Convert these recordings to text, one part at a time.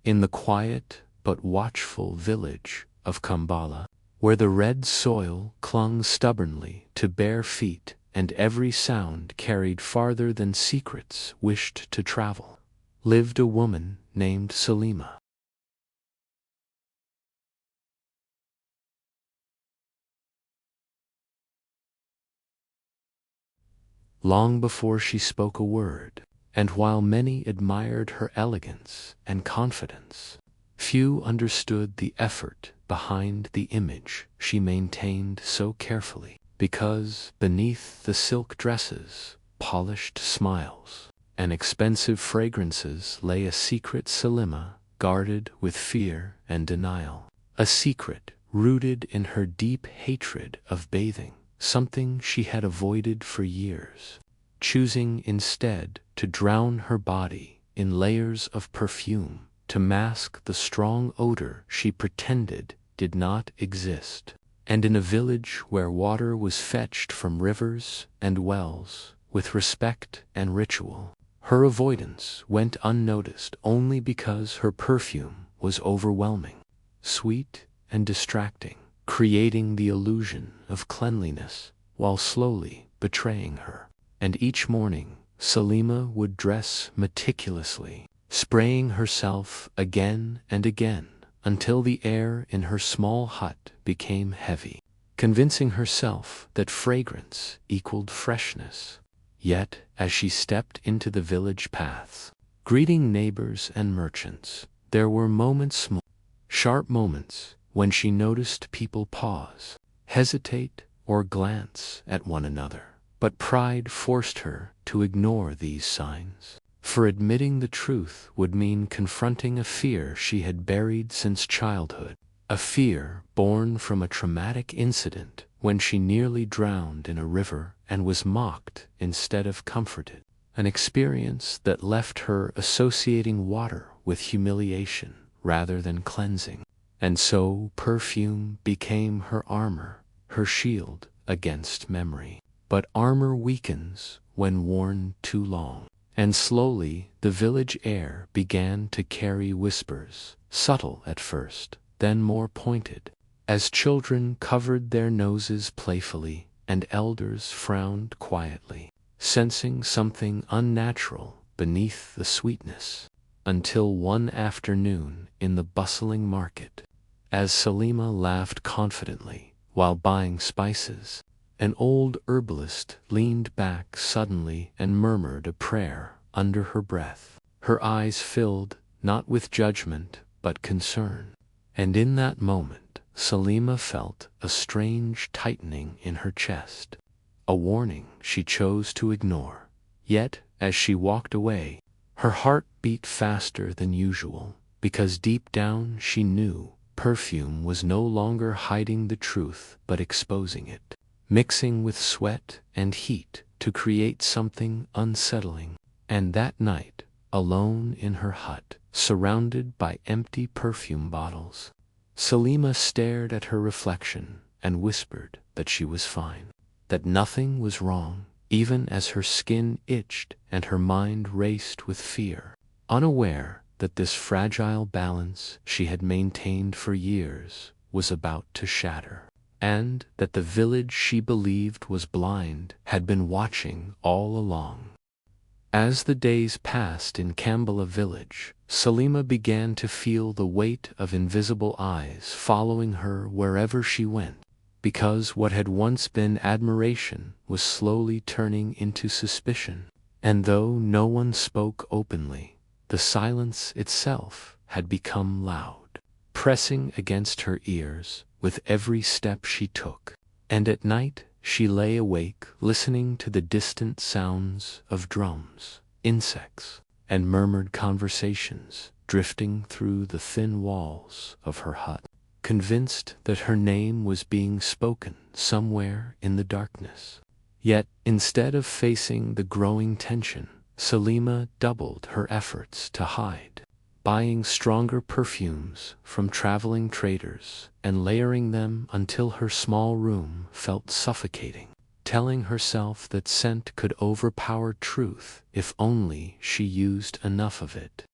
in the quiet but watchful village of Kambala, where the red soil clung stubbornly to bare feet and every sound carried farther than secrets wished to travel, lived a woman named Salima. Long before she spoke a word, and while many admired her elegance and confidence, few understood the effort behind the image she maintained so carefully, because beneath the silk dresses, polished smiles, and expensive fragrances lay a secret Salima guarded with fear and denial, a secret rooted in her deep hatred of bathing, something she had avoided for years, choosing instead to drown her body in layers of perfume to mask the strong odor she pretended did not exist. And in a village where water was fetched from rivers and wells with respect and ritual, her avoidance went unnoticed only because her perfume was overwhelming, sweet and distracting, creating the illusion of cleanliness while slowly betraying her. And each morning, Salima would dress meticulously, spraying herself again and again until the air in her small hut became heavy, convincing herself that fragrance equaled freshness. Yet, as she stepped into the village paths, greeting neighbors and merchants, there were moments, sharp moments, when she noticed people pause, hesitate, or glance at one another. But pride forced her to ignore these signs, for admitting the truth would mean confronting a fear she had buried since childhood, a fear born from a traumatic incident when she nearly drowned in a river and was mocked instead of comforted, an experience that left her associating water with humiliation rather than cleansing. And so perfume became her armor, her shield against memory. But armor weakens when worn too long, and slowly the village air began to carry whispers, subtle at first, then more pointed, as children covered their noses playfully and elders frowned quietly, sensing something unnatural beneath the sweetness, until one afternoon in the bustling market, as Salima laughed confidently while buying spices, an old herbalist leaned back suddenly and murmured a prayer under her breath, her eyes filled not with judgment but concern. And in that moment, Salima felt a strange tightening in her chest, a warning she chose to ignore. Yet, as she walked away, her heart beat faster than usual, because deep down she knew perfume was no longer hiding the truth but exposing it, mixing with sweat and heat to create something unsettling. And that night, alone in her hut, surrounded by empty perfume bottles, Salima stared at her reflection and whispered that she was fine, that nothing was wrong, even as her skin itched and her mind raced with fear, unaware that this fragile balance she had maintained for years was about to shatter, and that the village she believed was blind had been watching all along. As the days passed in Kambala village, Salima began to feel the weight of invisible eyes following her wherever she went, because what had once been admiration was slowly turning into suspicion. And though no one spoke openly, the silence itself had become loud, pressing against her ears with every step she took. And at night she lay awake listening to the distant sounds of drums, insects, and murmured conversations drifting through the thin walls of her hut, convinced that her name was being spoken somewhere in the darkness. Yet, instead of facing the growing tension, Salima doubled her efforts to hide, buying stronger perfumes from traveling traders and layering them until her small room felt suffocating, telling herself that scent could overpower truth if only she used enough of it.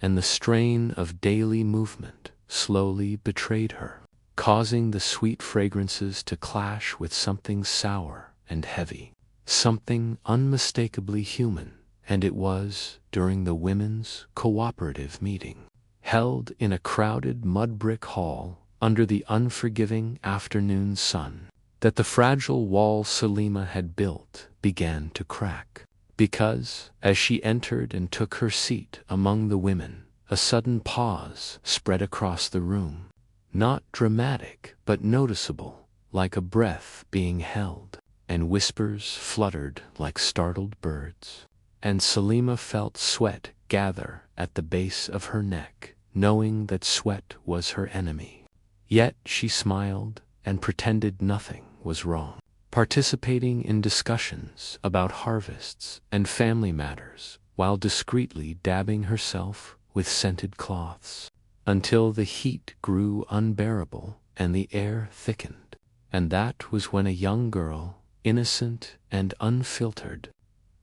and the strain of daily movement slowly betrayed her, causing the sweet fragrances to clash with something sour and heavy, something unmistakably human. And it was during the women's cooperative meeting, held in a crowded mud-brick hall under the unforgiving afternoon sun, that the fragile wall Salima had built began to crack. Because, as she entered and took her seat among the women, a sudden pause spread across the room, not dramatic but noticeable, like a breath being held, and whispers fluttered like startled birds. And Salima felt sweat gather at the base of her neck, knowing that sweat was her enemy. Yet she smiled and pretended nothing was wrong, participating in discussions about harvests and family matters while discreetly dabbing herself with scented cloths, until the heat grew unbearable and the air thickened. And that was when a young girl, innocent and unfiltered,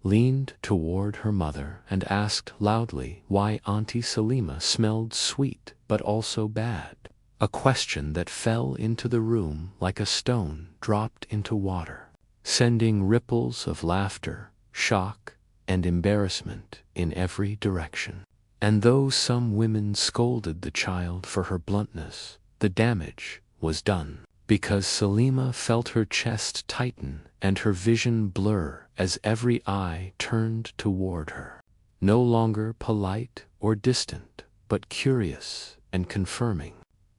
leaned toward her mother and asked loudly why Auntie Salima smelled sweet but also bad, a question that fell into the room like a stone dropped into water, sending ripples of laughter, shock, and embarrassment in every direction. And though some women scolded the child for her bluntness, the damage was done, because Salima felt her chest tighten and her vision blur as every eye turned toward her, no longer polite or distant, but curious and confirming.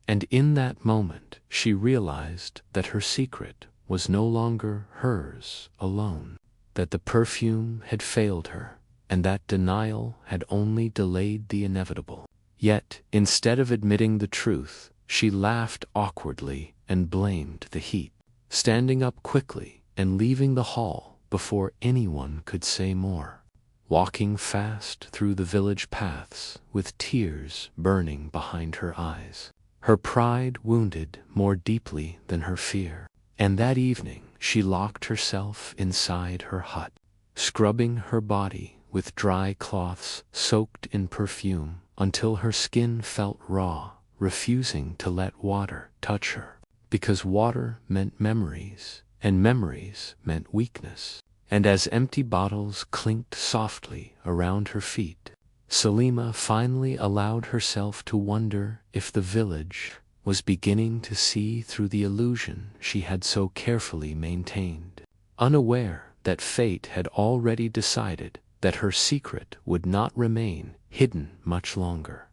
And in that moment she realized that her secret was no longer hers alone, that the perfume had failed her, and that denial had only delayed the inevitable. Yet, instead of admitting the truth, she laughed awkwardly and blamed the heat, standing up quickly and leaving the hall before anyone could say more, walking fast through the village paths with tears burning behind her eyes, her pride wounded more deeply than her fear. And that evening she locked herself inside her hut, scrubbing her body with dry cloths soaked in perfume until her skin felt raw, refusing to let water touch her, because water meant memories, and memories meant weakness. And as empty bottles clinked softly around her feet, Salima finally allowed herself to wonder if the village was beginning to see through the illusion she had so carefully maintained, unaware that fate had already decided that her secret would not remain hidden much longer.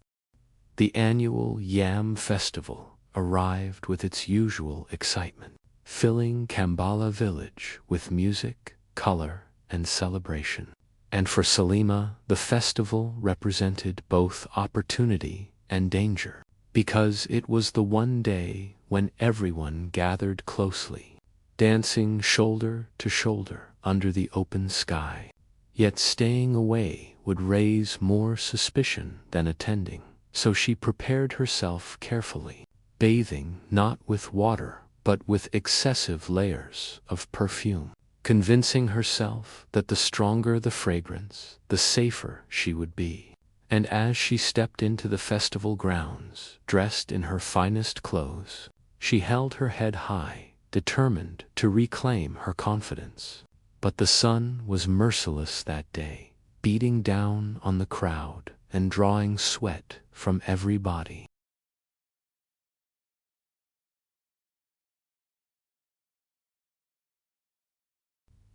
The annual Yam Festival arrived with its usual excitement, filling Kambala village with music, color, and celebration. And for Salima, the festival represented both opportunity and danger, because it was the one day when everyone gathered closely, dancing shoulder to shoulder under the open sky. Yet staying away would raise more suspicion than attending, so she prepared herself carefully, bathing not with water but with excessive layers of perfume, convincing herself that the stronger the fragrance, the safer she would be. And as she stepped into the festival grounds, dressed in her finest clothes, she held her head high, determined to reclaim her confidence. But the sun was merciless that day, beating down on the crowd and drawing sweat from every body.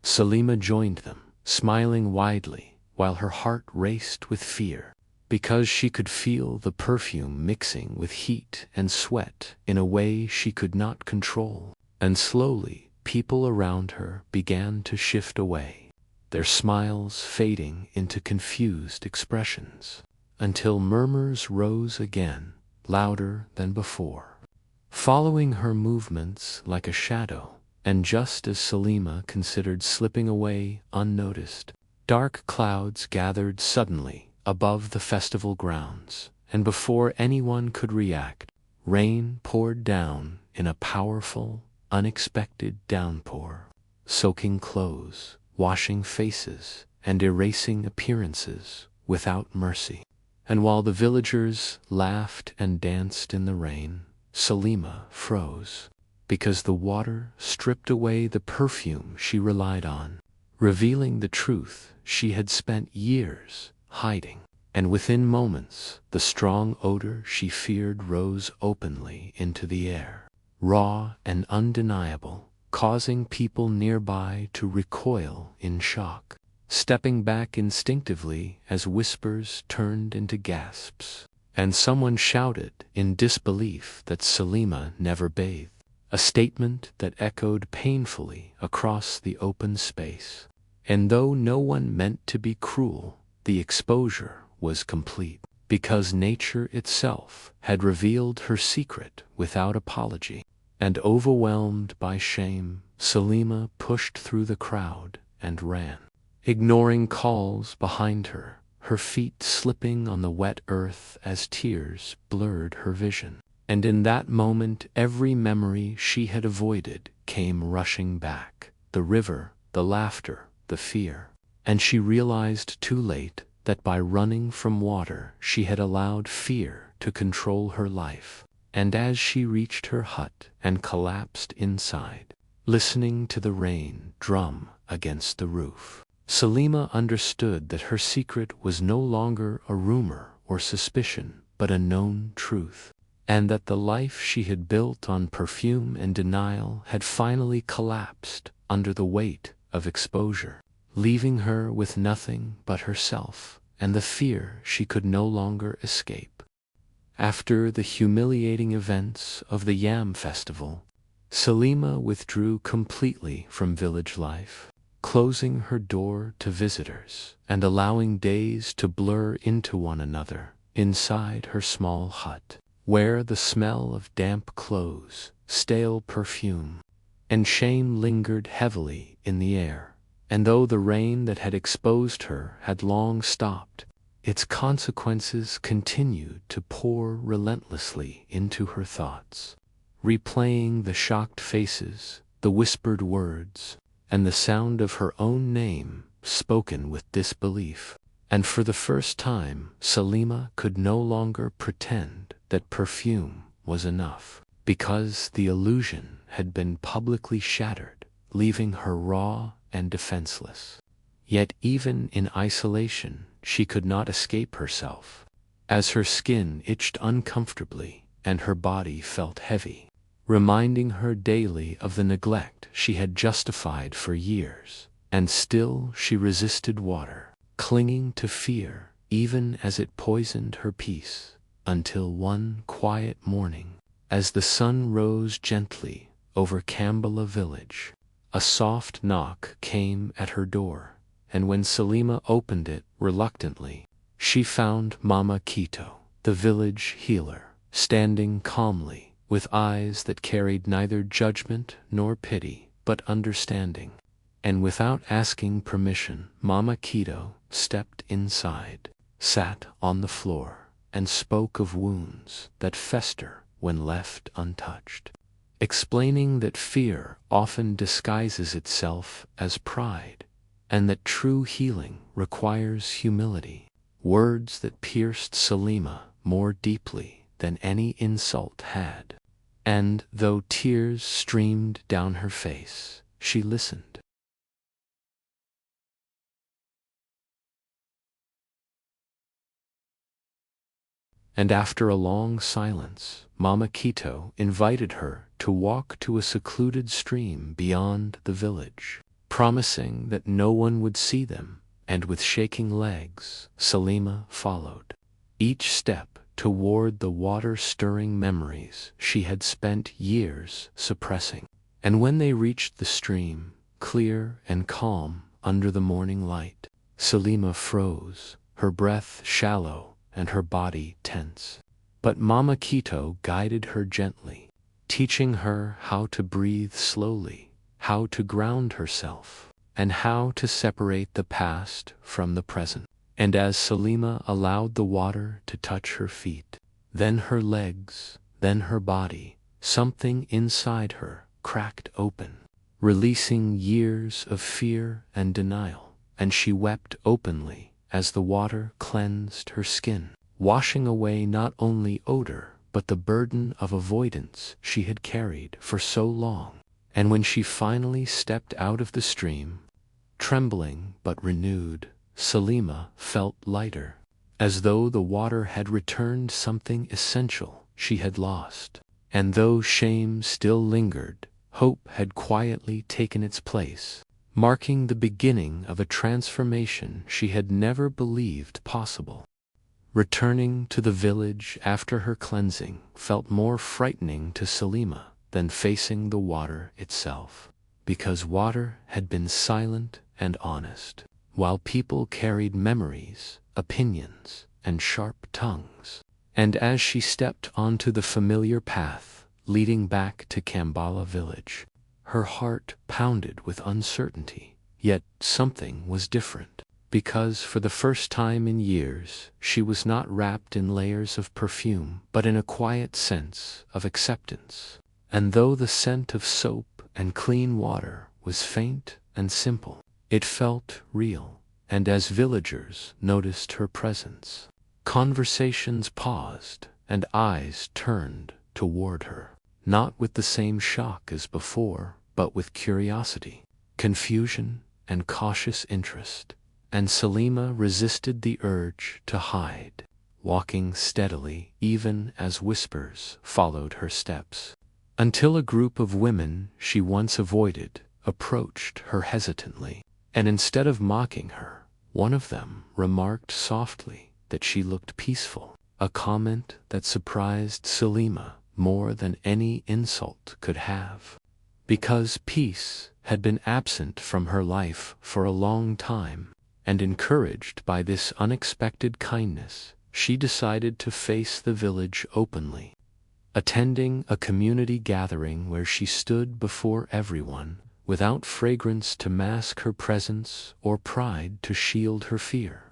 Salima joined them, smiling widely, while her heart raced with fear, because she could feel the perfume mixing with heat and sweat in a way she could not control. And slowly, people around her began to shift away, their smiles fading into confused expressions, until murmurs rose again, louder than before, following her movements like a shadow. And just as Salima considered slipping away unnoticed, dark clouds gathered suddenly above the festival grounds, and before anyone could react, rain poured down in a powerful, unexpected downpour, soaking clothes, washing faces, and erasing appearances without mercy. And while the villagers laughed and danced in the rain, Selima froze, because the water stripped away the perfume she relied on, revealing the truth she had spent years hiding. And within moments, the strong odor she feared rose openly into the air, raw and undeniable, causing people nearby to recoil in shock, stepping back instinctively as whispers turned into gasps. And someone shouted in disbelief that Selima never bathed, a statement that echoed painfully across the open space. And though no one meant to be cruel, the exposure was complete, because nature itself had revealed her secret without apology. And overwhelmed by shame, Selima pushed through the crowd and ran, ignoring calls behind her, her feet slipping on the wet earth as tears blurred her vision. And in that moment, every memory she had avoided came rushing back: the river, the laughter, the fear. And she realized too late that by running from water she had allowed fear to control her life. And as she reached her hut and collapsed inside, listening to the rain drum against the roof, Selima understood that her secret was no longer a rumor or suspicion, but a known truth, and that the life she had built on perfume and denial had finally collapsed under the weight of exposure, leaving her with nothing but herself and the fear she could no longer escape. After the humiliating events of the Yam Festival, Selima withdrew completely from village life, closing her door to visitors and allowing days to blur into one another inside her small hut, where the smell of damp clothes, stale perfume, and shame lingered heavily in the air. And though the rain that had exposed her had long stopped, its consequences continued to pour relentlessly into her thoughts, replaying the shocked faces, the whispered words, and the sound of her own name spoken with disbelief. And for the first time, Selima could no longer pretend that perfume was enough, because the illusion had been publicly shattered, leaving her raw and defenseless. Yet even in isolation, she could not escape herself, as her skin itched uncomfortably and her body felt heavy, reminding her daily of the neglect she had justified for years. And still she resisted water, clinging to fear even as it poisoned her peace, until one quiet morning, as the sun rose gently over Kambala village, a soft knock came at her door, and when Selima opened it reluctantly, she found Mama Quito, the village healer, standing calmly, with eyes that carried neither judgment nor pity, but understanding. And without asking permission, Mama Quito stepped inside, sat on the floor, and spoke of wounds that fester when left untouched, explaining that fear often disguises itself as pride, and that true healing requires humility. Words that pierced Selima more deeply than any insult had. And though tears streamed down her face, she listened. And after a long silence, Mama Quito invited her to walk to a secluded stream beyond the village, promising that no one would see them, and with shaking legs, Selima followed, each step toward the water-stirring memories she had spent years suppressing. And when they reached the stream, clear and calm under the morning light, Selima froze, her breath shallow and her body tense. But Mama Quito guided her gently, teaching her how to breathe slowly, how to ground herself, and how to separate the past from the present. And as Selima allowed the water to touch her feet, then her legs, then her body, something inside her cracked open, releasing years of fear and denial, and she wept openly as the water cleansed her skin, washing away not only odor but the burden of avoidance she had carried for so long. And when she finally stepped out of the stream, trembling but renewed, Salima felt lighter, as though the water had returned something essential she had lost. And though shame still lingered, hope had quietly taken its place, marking the beginning of a transformation she had never believed possible. Returning to the village after her cleansing felt more frightening to Salima than facing the water itself, because water had been silent and honest, while people carried memories, opinions, and sharp tongues. And as she stepped onto the familiar path leading back to Kambala village, her heart pounded with uncertainty. Yet something was different, because for the first time in years she was not wrapped in layers of perfume but in a quiet sense of acceptance. And though the scent of soap and clean water was faint and simple, it felt real. And as villagers noticed her presence, conversations paused and eyes turned toward her, not with the same shock as before, but with curiosity, confusion, and cautious interest. And Salima resisted the urge to hide, walking steadily even as whispers followed her steps, until a group of women she once avoided approached her hesitantly. And instead of mocking her, one of them remarked softly that she looked peaceful, a comment that surprised Salima more than any insult could have, because peace had been absent from her life for a long time. And encouraged by this unexpected kindness, she decided to face the village openly, attending a community gathering where she stood before everyone, without fragrance to mask her presence or pride to shield her fear.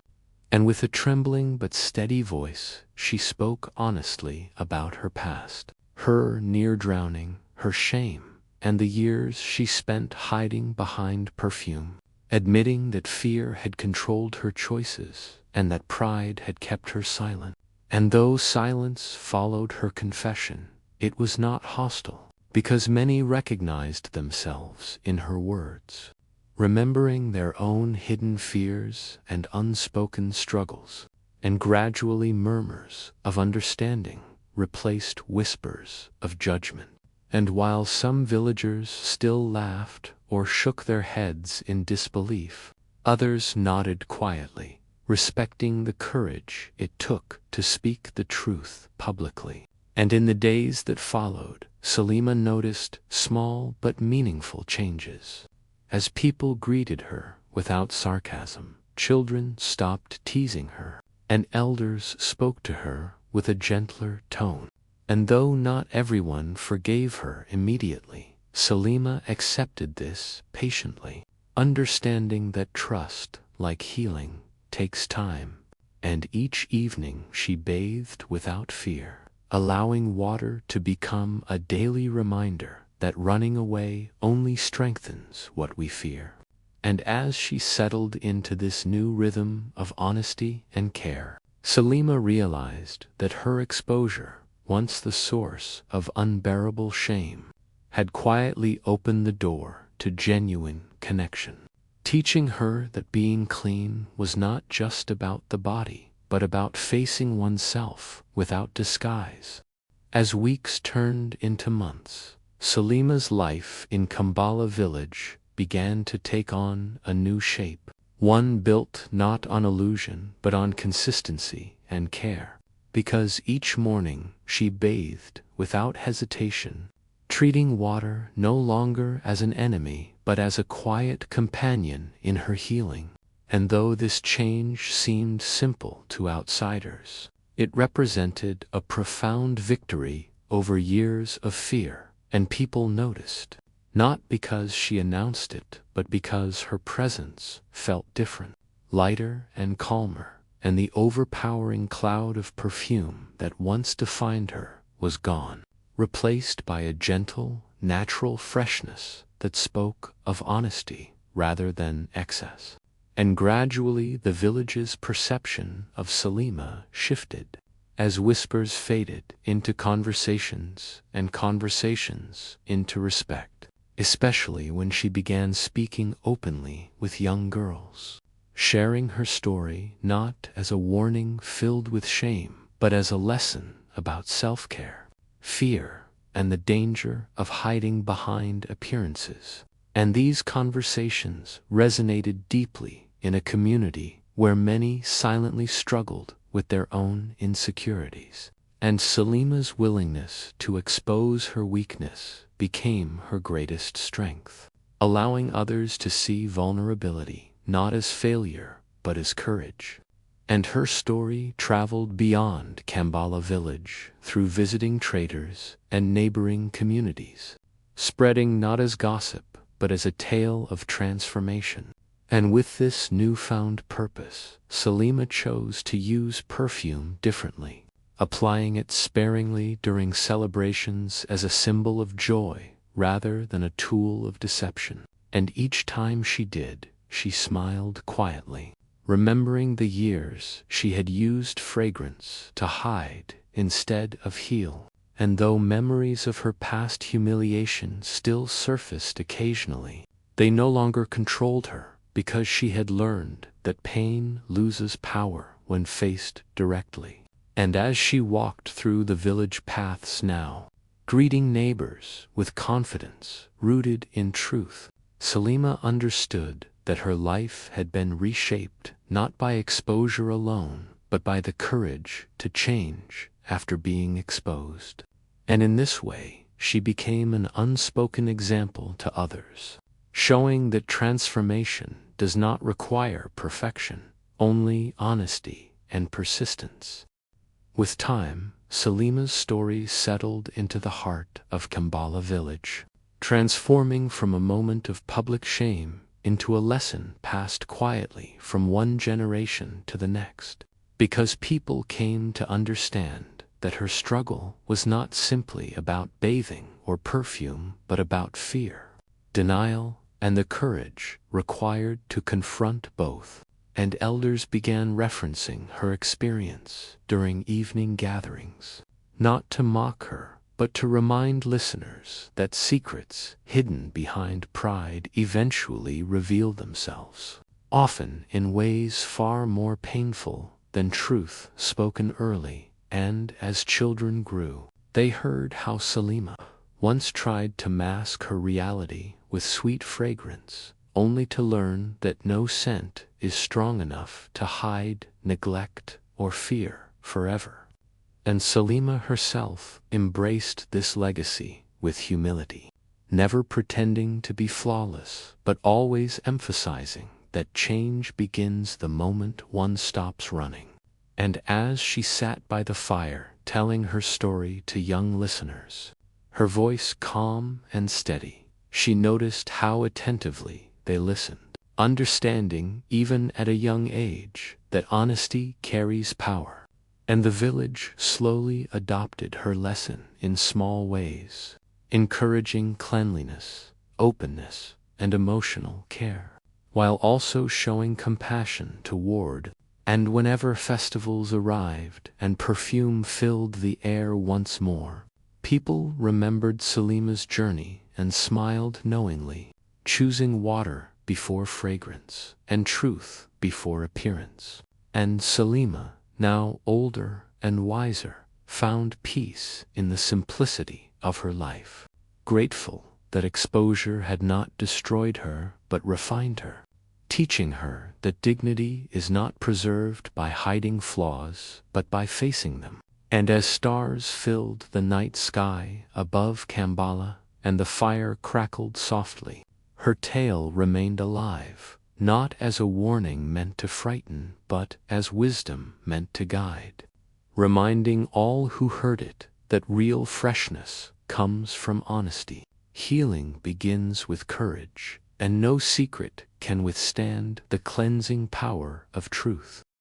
And with a trembling but steady voice, she spoke honestly about her past, her near drowning, her shame, and the years she spent hiding behind perfume, admitting that fear had controlled her choices and that pride had kept her silent. And though silence followed her confession, it was not hostile, because many recognized themselves in her words, remembering their own hidden fears and unspoken struggles. And gradually murmurs of understanding replaced whispers of judgment. And while some villagers still laughed or shook their heads in disbelief, others nodded quietly, respecting the courage it took to speak the truth publicly. And in the days that followed, Salima noticed small but meaningful changes. As people greeted her without sarcasm, children stopped teasing her, and elders spoke to her with a gentler tone. And though not everyone forgave her immediately, Salima accepted this patiently, understanding that trust, like healing, takes time. And each evening she bathed without fear, allowing water to become a daily reminder that running away only strengthens what we fear. And as she settled into this new rhythm of honesty and care, Salima realized that her exposure, once the source of unbearable shame, had quietly opened the door to genuine connection, teaching her that being clean was not just about the body, but about facing oneself without disguise. As weeks turned into months, Salima's life in Kambala village began to take on a new shape, one built not on illusion but on consistency and care. Because each morning she bathed without hesitation, treating water no longer as an enemy but as a quiet companion in her healing. And though this change seemed simple to outsiders, it represented a profound victory over years of fear, and people noticed, not because she announced it, but because her presence felt different, lighter and calmer. And the overpowering cloud of perfume that once defined her was gone, replaced by a gentle, natural freshness that spoke of honesty rather than excess. And gradually the village's perception of Salima shifted, as whispers faded into conversations and conversations into respect, especially when she began speaking openly with young girls, sharing her story not as a warning filled with shame, but as a lesson about self-care, fear, and the danger of hiding behind appearances. And these conversations resonated deeply in a community where many silently struggled with their own insecurities. And Salima's willingness to expose her weakness became her greatest strength, allowing others to see vulnerability not as failure but as courage. And her story traveled beyond Kambala village through visiting traders and neighboring communities, spreading not as gossip but as a tale of transformation. And with this newfound purpose, Salima chose to use perfume differently, applying it sparingly during celebrations as a symbol of joy rather than a tool of deception. And each time she did, she smiled quietly, remembering the years she had used fragrance to hide instead of heal. And though memories of her past humiliation still surfaced occasionally, they no longer controlled her, because she had learned that pain loses power when faced directly. And as she walked through the village paths now, greeting neighbors with confidence rooted in truth, Salima understood that her life had been reshaped not by exposure alone, but by the courage to change after being exposed. And in this way, she became an unspoken example to others, showing that transformation does not require perfection, only honesty and persistence. With time, Salima's story settled into the heart of Kambala village, transforming from a moment of public shame into a lesson passed quietly from one generation to the next, because people came to understand that her struggle was not simply about bathing or perfume, but about fear, denial, and the courage required to confront both. And elders began referencing her experience during evening gatherings, not to mock her, but to remind listeners that secrets hidden behind pride eventually reveal themselves, often in ways far more painful than truth spoken early. And as children grew, they heard how Salima once tried to mask her reality with sweet fragrance, only to learn that no scent is strong enough to hide neglect or fear forever. And Salima herself embraced this legacy with humility, never pretending to be flawless, but always emphasizing that change begins the moment one stops running. And as she sat by the fire telling her story to young listeners, her voice calm and steady, she noticed how attentively they listened, understanding even at a young age that honesty carries power. And the village slowly adopted her lesson in small ways, encouraging cleanliness, openness, and emotional care, while also showing compassion toward. And whenever festivals arrived and perfume filled the air once more, people remembered Salima's journey and smiled knowingly, choosing water before fragrance and truth before appearance. And Salima, now older and wiser, found peace in the simplicity of her life, grateful that exposure had not destroyed her but refined her, teaching her that dignity is not preserved by hiding flaws but by facing them. And as stars filled the night sky above Kambala and the fire crackled softly, her tale remained alive, not as a warning meant to frighten, but as wisdom meant to guide, reminding all who heard it that real freshness comes from honesty. Healing begins with courage, and no secret can withstand the cleansing power of truth.